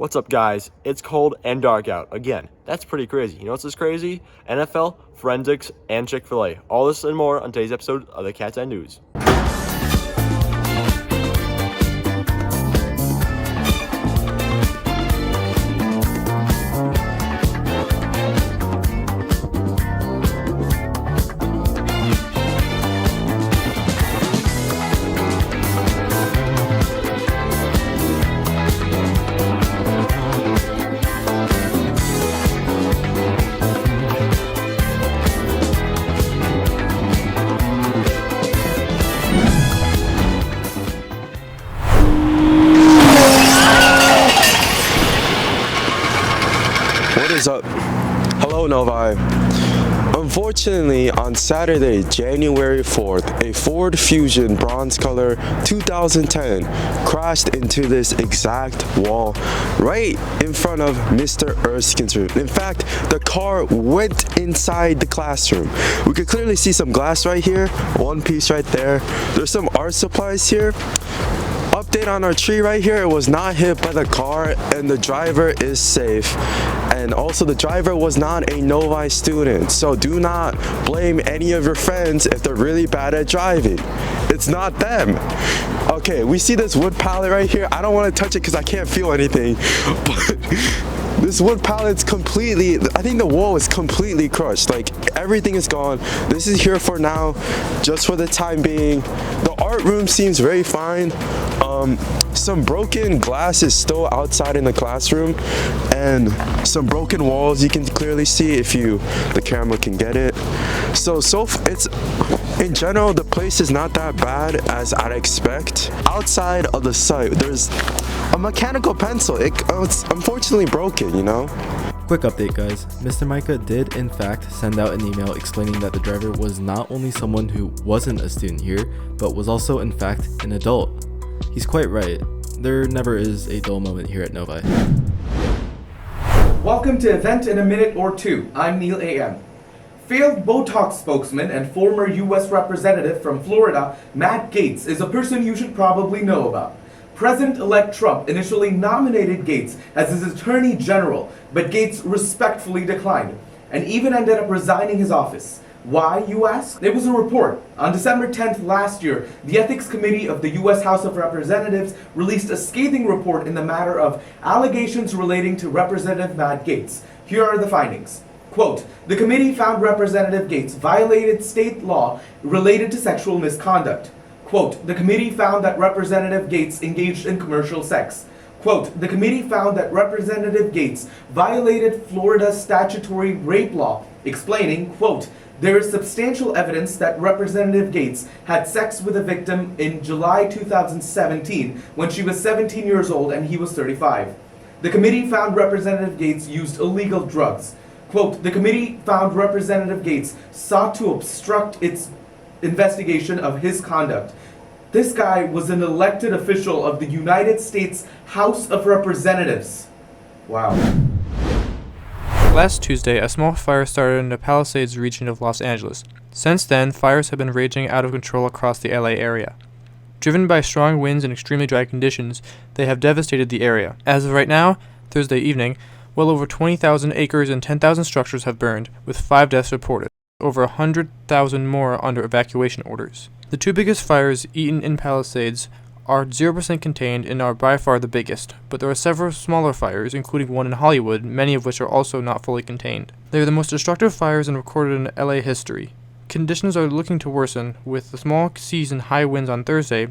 What's up, guys? It's cold and dark out. Again, that's pretty crazy. You know what's this crazy? NFL, forensics, and Chick-fil-A. All this and more on today's episode of the Gaetz News. What is up? Hello, Novi. Unfortunately, on Saturday, January 4th, a Ford Fusion bronze color 2010 crashed into this exact wall right in front of Mr. Erskine's room. In fact, the car went inside the classroom. We could clearly see some glass right here, one piece right there. There's some art supplies here. Update on our tree right here, it was not hit by the car and the driver is safe. And also the driver was not a Novi student, so do not blame any of your friends if they're really bad at driving. It's not them. Okay, we see this wood pallet right here. I don't want to touch it because I can't feel anything, but this wood pallet's completely, I think the wall is completely crushed. Like, everything is gone. This is here for now, just for the time being. The art room seems very fine. Some broken glass is still outside in the classroom, and some broken walls you can clearly see if the camera can get it. So it's, in general, the place is not that bad as I'd expect. Outside of the site, there's a mechanical pencil. It's unfortunately broken, you know? Quick update, guys. Mr. Micah did in fact send out an email explaining that the driver was not only someone who wasn't a student here, but was also in fact an adult. He's quite right. There never is a dull moment here at Novi. Welcome to Event in a Minute or Two. I'm Neil A.M. Failed Botox spokesman and former U.S. representative from Florida, Matt Gaetz, is a person you should probably know about. President-elect Trump initially nominated Gaetz as his attorney general, but Gaetz respectfully declined, and even ended up resigning his office. Why, you ask? There was a report. On December 10th last year, the Ethics Committee of the U.S. House of Representatives released a scathing report in the matter of allegations relating to Representative Matt Gaetz. Here are the findings. Quote, the committee found Representative Gaetz violated state law related to sexual misconduct. Quote, the committee found that Representative Gaetz engaged in commercial sex. Quote, the committee found that Representative Gaetz violated Florida's statutory rape law, explaining, quote, there is substantial evidence that Representative Gaetz had sex with a victim in July 2017 when she was 17 years old and he was 35. The committee found Representative Gaetz used illegal drugs. Quote, the committee found Representative Gaetz sought to obstruct its investigation of his conduct. This guy was an elected official of the United States House of Representatives. Wow. Last Tuesday, a small fire started in the Palisades region of Los Angeles. Since then, fires have been raging out of control across the LA area. Driven by strong winds and extremely dry conditions, they have devastated the area. As of right now, Thursday evening, well over 20,000 acres and 10,000 structures have burned, with 5 deaths reported. Over 100,000 more are under evacuation orders. The two biggest fires eaten in Palisades are 0% contained and are by far the biggest, but there are several smaller fires, including one in Hollywood, many of which are also not fully contained. They are the most destructive fires recorded in LA history. Conditions are looking to worsen, with the small seas and high winds on Thursday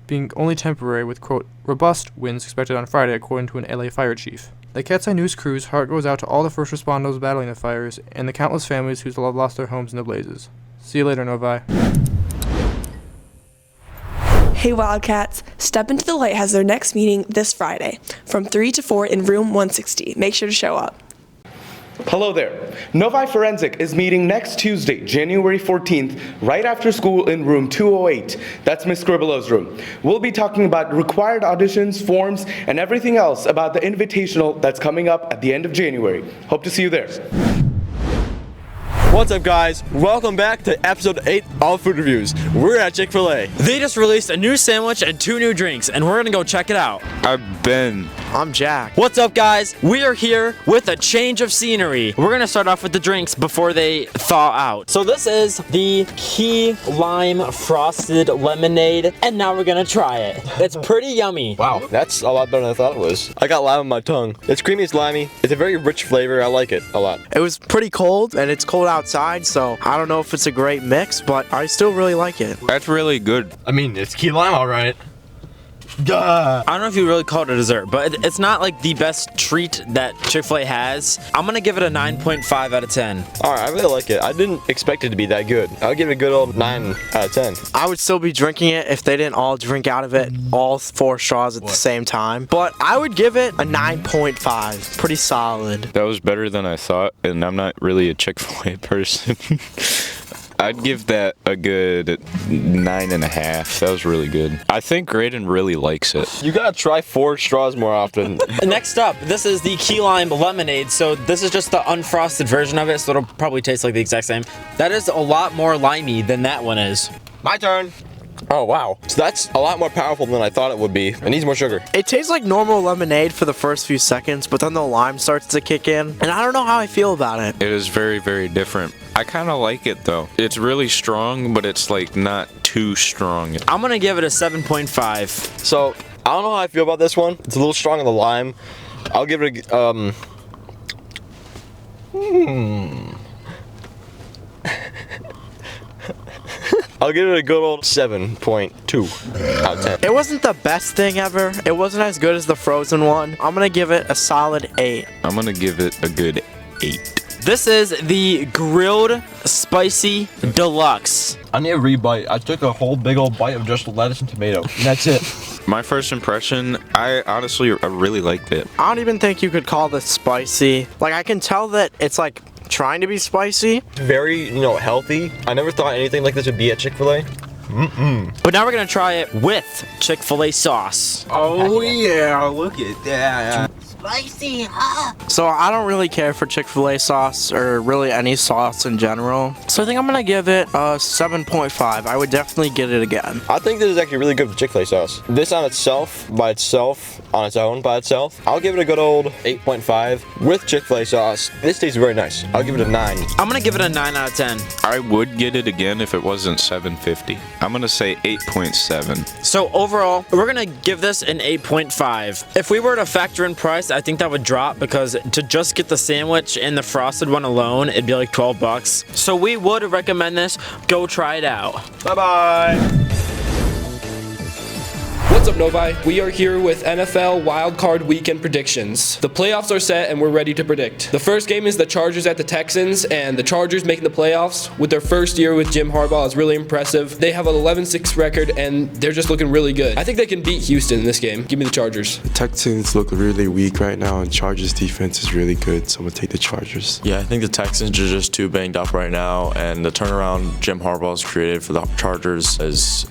being only temporary, with, quote, robust winds expected on Friday, according to an LA fire chief. The Gaetz News crew's heart goes out to all the first responders battling the fires and the countless families who have lost their homes in the blazes. See you later, Novi. Hey Wildcats, Step Into the Light has their next meeting this Friday from 3 to 4 in room 160. Make sure to show up. Hello there. Novi Forensic is meeting next Tuesday, January 14th, right after school in room 208. That's Miss Scribbleau's room. We'll be talking about required auditions, forms, and everything else about the invitational that's coming up at the end of January. Hope to see you there. What's up, guys? Welcome back to episode 8 of Food Reviews. We're at Chick-fil-A. They just released a new sandwich and 2 new drinks, and we're gonna go check it out. I've been. I'm Jack. What's up, guys? We are here with a change of scenery. We're gonna start off with the drinks before they thaw out. So this is the key lime frosted lemonade, and now we're gonna try it. It's pretty yummy. Wow, that's a lot better than I thought it was. I got lime on my tongue. It's creamy, it's limey. It's a very rich flavor. I like it a lot. It was pretty cold, and it's cold outside, so I don't know if it's a great mix, but I still really like it. That's really good. I mean, it's key lime, all right. I don't know if you really call it a dessert, but it's not like the best treat that Chick-fil-A has. I'm gonna give it a 9.5 out of 10. All right, I really like it. I didn't expect it to be that good. I'll give it a good old 9 out of 10. I would still be drinking it if they didn't all drink out of it, all 4 straws at the same time. But I would give it a 9.5. Pretty solid. That was better than I thought, and I'm not really a Chick-fil-A person. I'd give that a good 9.5. That was really good. I think Graydon really likes it. You gotta try 4 straws more often. Next up, this is the key lime lemonade. So this is just the unfrosted version of it, so it'll probably taste like the exact same. That is a lot more limey than that one is. My turn. Oh, wow. So that's a lot more powerful than I thought it would be. It needs more sugar. It tastes like normal lemonade for the first few seconds, but then the lime starts to kick in, and I don't know how I feel about it. It is very, very different. I kind of like it though. It's really strong, but it's like not too strong. I'm gonna give it a 7.5. So, I don't know how I feel about this one. It's a little strong on the lime. I'll give it a, I'll give it a good old 7.2 out of 10. It wasn't the best thing ever. It wasn't as good as the frozen one. I'm gonna give it a solid 8. I'm gonna give it a good 8. This is the grilled spicy deluxe. I need a rebite. I took a whole big old bite of just lettuce and tomato. And that's it. My first impression, I really liked it. I don't even think you could call this spicy. Like, I can tell that it's like trying to be spicy. Very, healthy. I never thought anything like this would be at Chick-fil-A. But now we're gonna try it with Chick-fil-A sauce. Oh yeah, look at that. Spicy, huh? So I don't really care for Chick-fil-A sauce or really any sauce in general. So I think I'm gonna give it a 7.5. I would definitely get it again. I think this is actually really good with Chick-fil-A sauce. This on itself, by itself, I'll give it a good old 8.5. With Chick-fil-A sauce, this tastes very nice. I'll give it a 9. I'm gonna give it a 9 out of 10. I would get it again if it wasn't 750. I'm gonna say 8.7. So overall, we're gonna give this an 8.5. If we were to factor in price, I think that would drop because to just get the sandwich and the frosted one alone, it'd be like $12. So we would recommend this. Go try it out. Bye-bye. What's up, Novi? We are here with NFL Wildcard Weekend predictions. The playoffs are set and we're ready to predict. The first game is the Chargers at the Texans, and the Chargers making the playoffs with their first year with Jim Harbaugh is really impressive. They have an 11-6 record and they're just looking really good. I think they can beat Houston in this game. Give me the Chargers. The Texans look really weak right now, and Chargers defense is really good, so I'm gonna take the Chargers. Yeah, I think the Texans are just too banged up right now, and the turnaround Jim Harbaugh's created for the Chargers is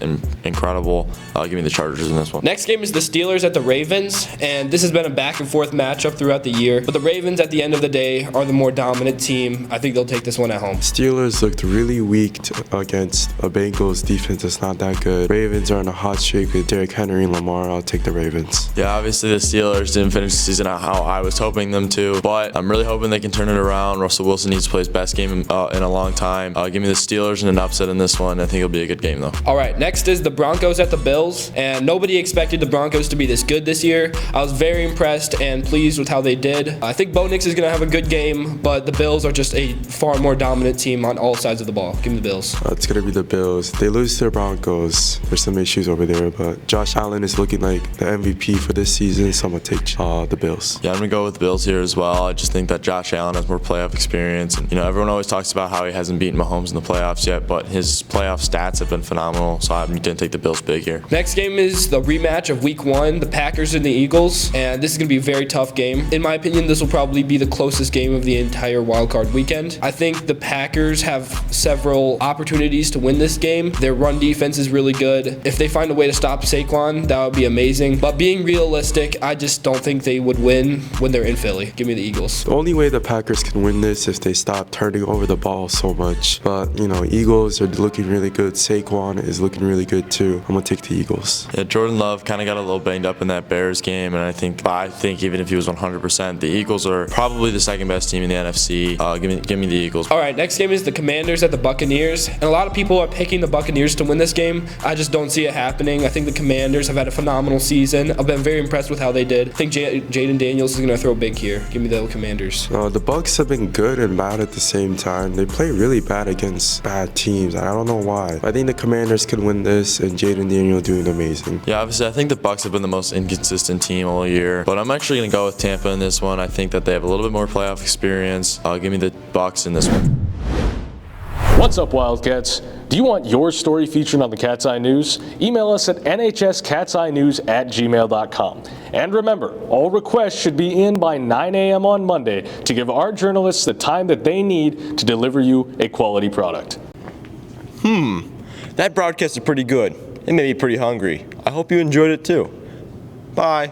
incredible. Give me the Chargers in this one. Next game is the Steelers at the Ravens, and this has been a back and forth matchup throughout the year. But the Ravens, at the end of the day, are the more dominant team. I think they'll take this one at home. Steelers looked really weak against a Bengals defense that's not that good. Ravens are on a hot streak with Derrick Henry and Lamar. I'll take the Ravens. Yeah, obviously the Steelers didn't finish the season out how I was hoping them to, but I'm really hoping they can turn it around. Russell Wilson needs to play his best game in a long time. Give me the Steelers and an upset in this one. I think it'll be a good game, though. All right, next is the Broncos at the Bills, and nobody expected the Broncos to be this good this year. I was very impressed and pleased with how they did. I think Bo Nix is going to have a good game, but the Bills are just a far more dominant team on all sides of the ball. Give me the Bills. It's going to be the Bills. They lose to the Broncos. There's some issues over there, but Josh Allen is looking like the MVP for this season, so I'm going to take the Bills. Yeah, I'm going to go with the Bills here as well. I just think that Josh Allen has more playoff experience. And, everyone always talks about how he hasn't beaten Mahomes in the playoffs yet, but his playoff stats have been phenomenal, so I'm going to take the Bills big here. Next game is the a rematch of Week 1, the Packers and the Eagles, and this is going to be a very tough game. In my opinion, this will probably be the closest game of the entire wildcard weekend. I think the Packers have several opportunities to win this game. Their run defense is really good. If they find a way to stop Saquon, that would be amazing. But being realistic, I just don't think they would win when they're in Philly. Give me the Eagles. The only way the Packers can win this is if they stop turning over the ball so much. But, Eagles are looking really good. Saquon is looking really good too. I'm going to take the Eagles. Yeah, Jordan Love kind of got a little banged up in that Bears game, and I think even if he was 100%, the Eagles are probably the second best team in the NFC. Give me the Eagles. All right, next game is the Commanders at the Buccaneers, and a lot of people are picking the Buccaneers to win this game. I just don't see it happening. I think the Commanders have had a phenomenal season. I've been very impressed with how they did. I think Jaden Daniels is going to throw big here. Give me the Commanders. The Bucs have been good and bad at the same time. They play really bad against bad teams. I don't know why. I think the Commanders can win this, and Jaden Daniels doing amazing. Yeah, obviously, I think the Bucs have been the most inconsistent team all year, but I'm actually going to go with Tampa in this one. I think that they have a little bit more playoff experience. Give me the Bucs in this one. What's up, Wildcats? Do you want your story featured on the Cat's Eye News? Email us at nhscatseyenews@gmail.com. And remember, all requests should be in by 9 a.m. on Monday to give our journalists the time that they need to deliver you a quality product. That broadcast is pretty good. It made me pretty hungry. I hope you enjoyed it too. Bye.